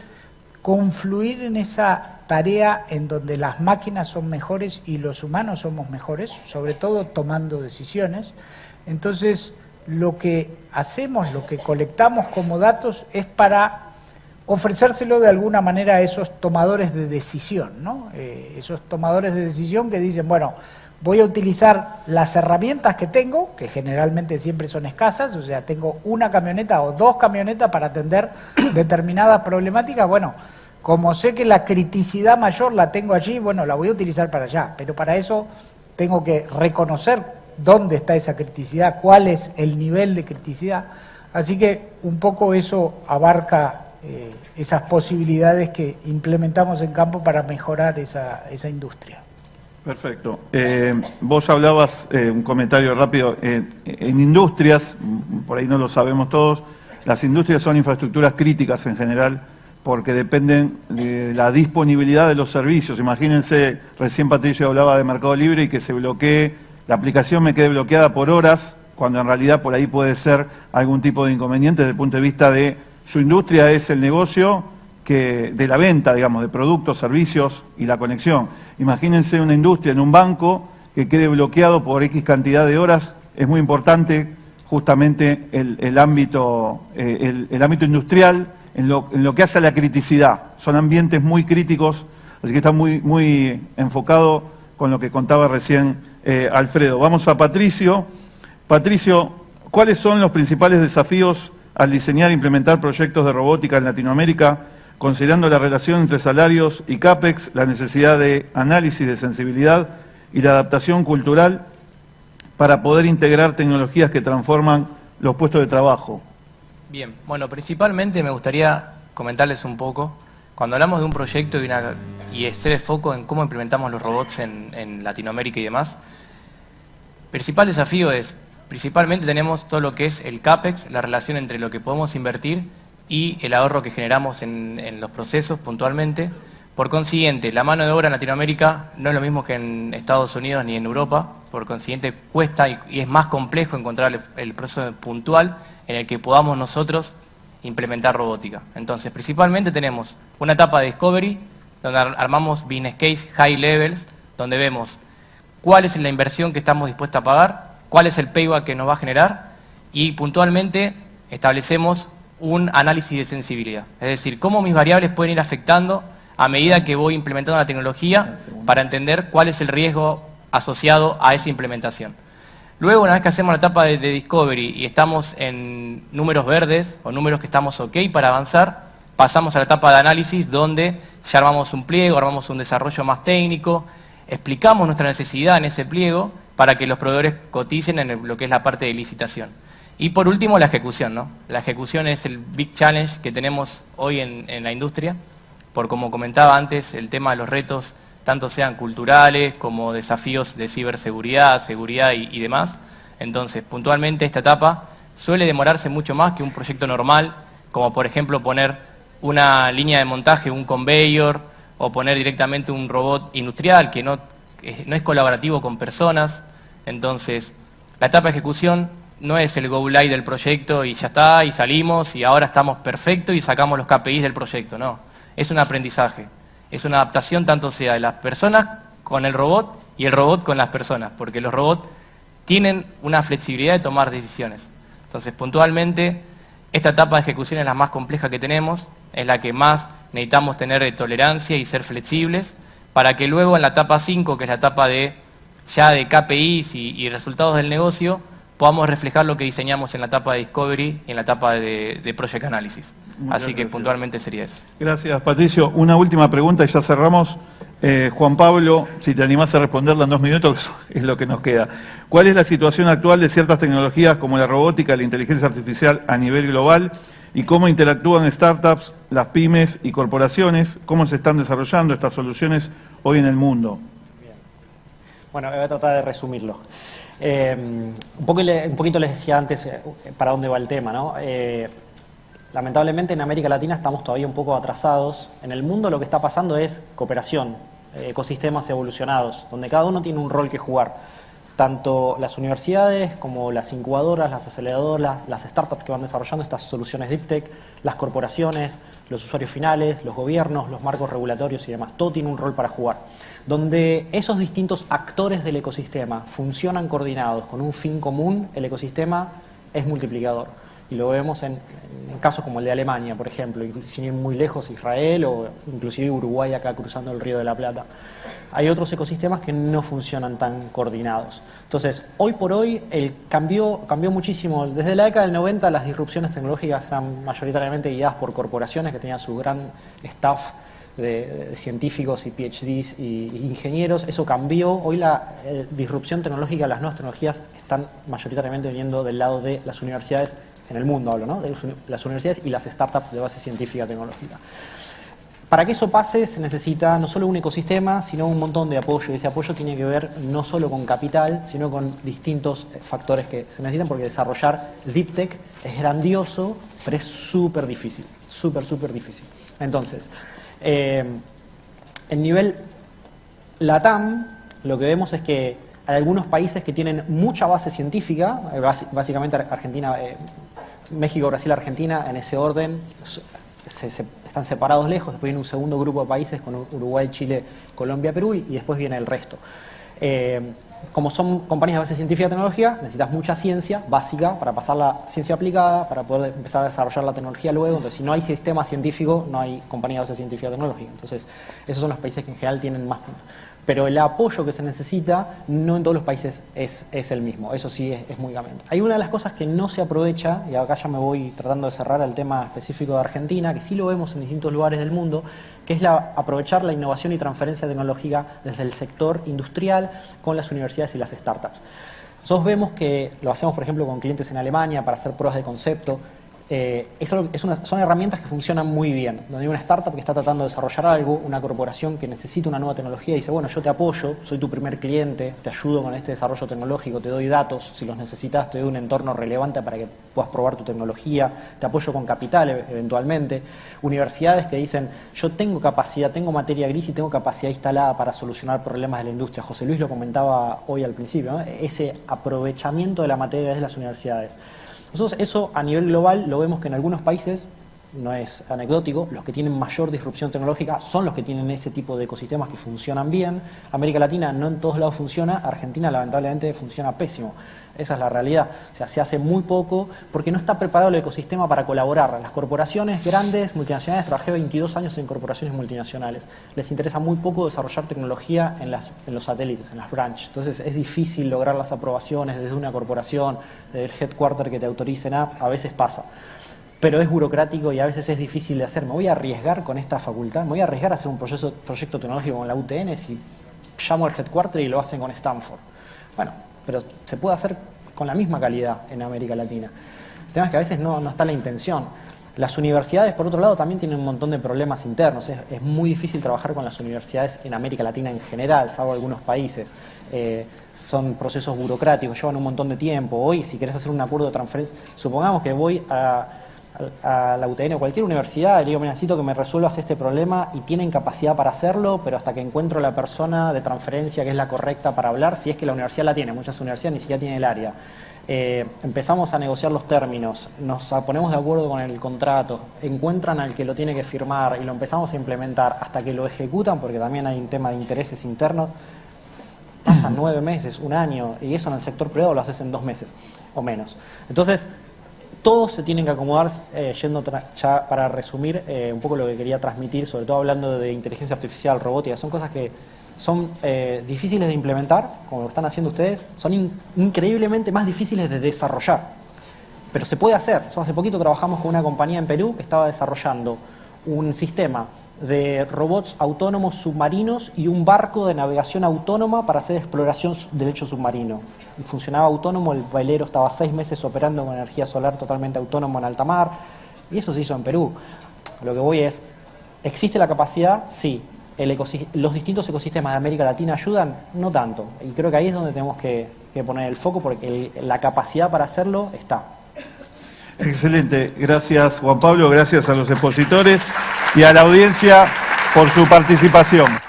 confluir en esa tarea en donde las máquinas son mejores y los humanos somos mejores, sobre todo tomando decisiones. Entonces, lo que hacemos, lo que colectamos como datos es para ofrecérselo de alguna manera a esos tomadores de decisión, ¿no? Esos tomadores de decisión que dicen, bueno, voy a utilizar las herramientas que tengo, que generalmente siempre son escasas, o sea, tengo una camioneta o 2 camionetas para atender determinadas problemáticas. Bueno, como sé que la criticidad mayor la tengo allí, bueno, la voy a utilizar para allá, pero para eso tengo que reconocer dónde está esa criticidad, cuál es el nivel de criticidad. Así que un poco eso abarca esas posibilidades que implementamos en campo para mejorar esa industria. Perfecto. Vos hablabas, un comentario rápido, en industrias, por ahí no lo sabemos todos, las industrias son infraestructuras críticas en general porque dependen de la disponibilidad de los servicios. Imagínense, recién Patricio hablaba de Mercado Libre y que se bloquee, la aplicación me quede bloqueada por horas, cuando en realidad por ahí puede ser algún tipo de inconveniente desde el punto de vista de su industria es el negocio de la venta, digamos, de productos, servicios y la conexión. Imagínense una industria en un banco que quede bloqueado por X cantidad de horas. Es muy importante justamente el ámbito industrial en lo que hace a la criticidad. Son ambientes muy críticos, así que está muy enfocado con lo que contaba recién Alfredo. Vamos a Patricio. Patricio, ¿cuáles son los principales desafíos al diseñar e implementar proyectos de robótica en Latinoamérica, considerando la relación entre salarios y CAPEX, la necesidad de análisis de sensibilidad y la adaptación cultural para poder integrar tecnologías que transforman los puestos de trabajo? Bien, bueno, principalmente me gustaría comentarles un poco, cuando hablamos de un proyecto y hacer el foco en cómo implementamos los robots en Latinoamérica y demás, principal desafío es, principalmente tenemos todo lo que es el CAPEX, la relación entre lo que podemos invertir y el ahorro que generamos en los procesos puntualmente. Por consiguiente, la mano de obra en Latinoamérica no es lo mismo que en Estados Unidos ni en Europa. Por consiguiente, cuesta y es más complejo encontrar el proceso puntual en el que podamos nosotros implementar robótica. Entonces, principalmente tenemos una etapa de discovery, donde armamos business case high levels, donde vemos cuál es la inversión que estamos dispuestos a pagar, cuál es el payback que nos va a generar, y puntualmente establecemos un análisis de sensibilidad. Es decir, cómo mis variables pueden ir afectando a medida que voy implementando la tecnología para entender cuál es el riesgo asociado a esa implementación. Luego, una vez que hacemos la etapa de discovery y estamos en números verdes o números que estamos ok para avanzar, pasamos a la etapa de análisis donde ya armamos un pliego, armamos un desarrollo más técnico, explicamos nuestra necesidad en ese pliego para que los proveedores coticen en lo que es la parte de licitación. Y por último, la ejecución, ¿no? La ejecución es el big challenge que tenemos hoy en la industria, por como comentaba antes, el tema de los retos, tanto sean culturales como desafíos de ciberseguridad, seguridad y demás. Entonces, puntualmente esta etapa suele demorarse mucho más que un proyecto normal, como por ejemplo poner una línea de montaje, un conveyor, o poner directamente un robot industrial que no es colaborativo con personas. Entonces, la etapa de ejecución no es el go live del proyecto y ya está, y salimos, y ahora estamos perfectos y sacamos los KPIs del proyecto. No, es un aprendizaje, es una adaptación tanto sea de las personas con el robot y el robot con las personas, porque los robots tienen una flexibilidad de tomar decisiones. Entonces, puntualmente, esta etapa de ejecución es la más compleja que tenemos, es la que más necesitamos tener tolerancia y ser flexibles, para que luego en la etapa 5, que es la etapa de KPIs y resultados del negocio, podamos reflejar lo que diseñamos en la etapa de discovery y en la etapa de project analysis. Así que puntualmente sería eso. Gracias, Patricio. Una última pregunta y ya cerramos. Juan Pablo, si te animás a responderla en 2 minutos, es lo que nos queda. ¿Cuál es la situación actual de ciertas tecnologías como la robótica y la inteligencia artificial a nivel global? ¿Y cómo interactúan startups, las pymes y corporaciones? ¿Cómo se están desarrollando estas soluciones hoy en el mundo? Bien. Bueno, voy a tratar de resumirlo. Un poquito les decía antes para dónde va el tema, ¿no? Lamentablemente en América Latina estamos todavía un poco atrasados. En el mundo lo que está pasando es cooperación, ecosistemas evolucionados, donde cada uno tiene un rol que jugar. Tanto las universidades como las incubadoras, las aceleradoras, las startups que van desarrollando estas soluciones Deep Tech, las corporaciones, los usuarios finales, los gobiernos, los marcos regulatorios y demás. Todo tiene un rol para jugar. Donde esos distintos actores del ecosistema funcionan coordinados con un fin común, el ecosistema es multiplicador. Y lo vemos en casos como el de Alemania, por ejemplo, y sin ir muy lejos, Israel o inclusive Uruguay acá cruzando el Río de la Plata. Hay otros ecosistemas que no funcionan tan coordinados. Entonces, hoy por hoy cambió muchísimo. Desde la década del 90 las disrupciones tecnológicas eran mayoritariamente guiadas por corporaciones que tenían su gran staff de científicos y PhDs y ingenieros. Eso cambió. Hoy la disrupción tecnológica, las nuevas tecnologías están mayoritariamente viniendo del lado de las universidades, en el mundo hablo, ¿no? De las universidades y las startups de base científica tecnológica. Para que eso pase se necesita no solo un ecosistema, sino un montón de apoyo. Y ese apoyo tiene que ver no solo con capital, sino con distintos factores que se necesitan, porque desarrollar Deep Tech es grandioso, pero es súper difícil. Súper difícil. Entonces, en nivel LATAM, lo que vemos es que hay algunos países que tienen mucha base científica, básicamente Argentina, México, Brasil, Argentina, en ese orden, están separados lejos. Después viene un segundo grupo de países con Uruguay, Chile, Colombia, Perú y después viene el resto. Como son compañías de base científica y tecnología, necesitas mucha ciencia básica para pasar la ciencia aplicada, para poder empezar a desarrollar la tecnología luego. Entonces, si no hay sistema científico, no hay compañía de base científica y tecnología. Entonces, esos son los países que en general tienen más. Pero el apoyo que se necesita no en todos los países es el mismo, eso sí es muy cambiante. Hay una de las cosas que no se aprovecha, y acá ya me voy tratando de cerrar el tema específico de Argentina, que sí lo vemos en distintos lugares del mundo, que es aprovechar la innovación y transferencia tecnológica desde el sector industrial con las universidades y las startups. Nosotros vemos que lo hacemos, por ejemplo, con clientes en Alemania para hacer pruebas de concepto. Son herramientas que funcionan muy bien, donde hay una startup que está tratando de desarrollar algo, una corporación que necesita una nueva tecnología y dice, bueno, yo te apoyo, soy tu primer cliente, te ayudo con este desarrollo tecnológico, te doy datos, si los necesitas, te doy un entorno relevante para que puedas probar tu tecnología, te apoyo con capital eventualmente. Universidades que dicen, yo tengo capacidad, tengo materia gris y tengo capacidad instalada para solucionar problemas de la industria. José Luis lo comentaba hoy al principio, ¿no? Ese aprovechamiento de la materia gris de las universidades. Nosotros eso a nivel global lo vemos que en algunos países, no es anecdótico, los que tienen mayor disrupción tecnológica son los que tienen ese tipo de ecosistemas que funcionan bien. América Latina no en todos lados funciona, Argentina lamentablemente funciona pésimo. Esa es la realidad. O sea, se hace muy poco porque no está preparado el ecosistema para colaborar. Las corporaciones grandes, multinacionales, trabajé 22 años en corporaciones multinacionales. Les interesa muy poco desarrollar tecnología en los satélites, en las branch. Entonces es difícil lograr las aprobaciones desde una corporación, desde el headquarter que te autoricen a veces pasa. Pero es burocrático y a veces es difícil de hacer. ¿Me voy a arriesgar con esta facultad? ¿Me voy a arriesgar a hacer un proyecto tecnológico con la UTN si llamo al headquarter y lo hacen con Stanford? Bueno, pero se puede hacer con la misma calidad en América Latina. El tema es que a veces no está la intención. Las universidades, por otro lado, también tienen un montón de problemas internos. Es muy difícil trabajar con las universidades en América Latina en general, salvo algunos países. Son procesos burocráticos, llevan un montón de tiempo. Hoy, si querés hacer un acuerdo de transferencia, supongamos que voy a la UTN o cualquier universidad, y digo, mira, necesito que me resuelvas este problema y tienen capacidad para hacerlo, pero hasta que encuentro la persona de transferencia que es la correcta para hablar, si es que la universidad la tiene, muchas universidades ni siquiera tienen el área. Empezamos a negociar los términos, nos ponemos de acuerdo con el contrato, encuentran al que lo tiene que firmar y lo empezamos a implementar hasta que lo ejecutan, porque también hay un tema de intereses internos, pasan 9 meses, un año, y eso en el sector privado lo haces en 2 meses o menos. Entonces, todos se tienen que acomodar, ya para resumir un poco lo que quería transmitir, sobre todo hablando de inteligencia artificial, robótica, son cosas que son difíciles de implementar, como lo están haciendo ustedes, son increíblemente más difíciles de desarrollar, pero se puede hacer. Hace poquito trabajamos con una compañía en Perú que estaba desarrollando un sistema de robots autónomos submarinos y un barco de navegación autónoma para hacer exploración de lecho submarino. Y funcionaba autónomo, el velero estaba 6 meses operando con energía solar totalmente autónomo en alta mar, y eso se hizo en Perú. Lo que voy es, ¿existe la capacidad? Sí. los distintos ecosistemas de América Latina ayudan, no tanto. Y creo que ahí es donde tenemos que poner el foco, porque la capacidad para hacerlo está. Excelente. Gracias, Juan Pablo. Gracias a los expositores y a la audiencia por su participación.